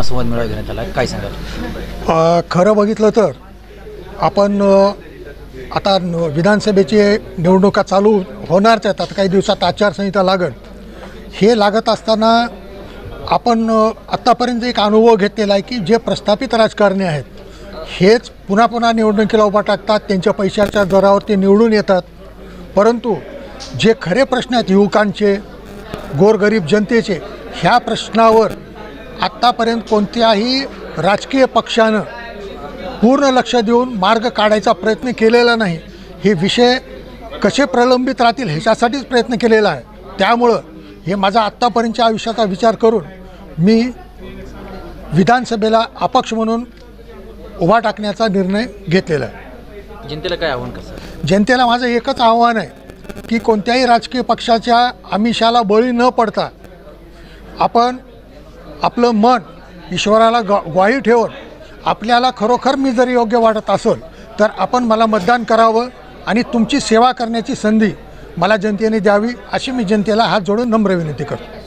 संवाद मेळावा घेण्यात आला, काय सांगाल? खरं बघितलं तर आपण आता विधानसभेची निवडणुका चालू होणारच आहेत. आता काही दिवसात आचारसंहिता लागेल. हे लागत असताना आपण आत्तापर्यंत एक अनुभव घेतलेला आहे की जे प्रस्थापित राजकारणी आहेत हेच पुन्हा पुन्हा निवडणुकीला उभा टाकतात. त्यांच्या पैशाच्या जोरावर ते निवडून येतात. परंतु जे खरे प्रश्न आहेत युवकांचे, गोरगरीब जनतेचे, ह्या प्रश्नावर आत्तापर्यंत कोणत्याही राजकीय पक्षानं पूर्ण लक्ष देऊन मार्ग काढायचा प्रयत्न केलेला नाही. हे विषय कसे प्रलंबित राहतील ह्याच्यासाठीच प्रयत्न केलेला आहे. त्यामुळं हे माझा आत्तापर्यंतच्या आयुष्याचा विचार करून मी विधानसभेला अपक्ष म्हणून उभा टाकण्याचा निर्णय घेतलेला आहे. जनतेला काय आव्हान कसं? जनतेला माझं एकच आव्हान आहे की कोणत्याही राजकीय पक्षाच्या आमिषाला बळी न पडता आपण आपलं मन ईश्वराला ग्वाही ठेवून आपल्याला खरोखर मी जर योग्य वाटत असेल तर आपण मला मतदान करावं आणि तुमची सेवा करण्याची संधी मला जनतेने द्यावी अशी मी जनतेला हात जोडून नम्र विनंती करतो.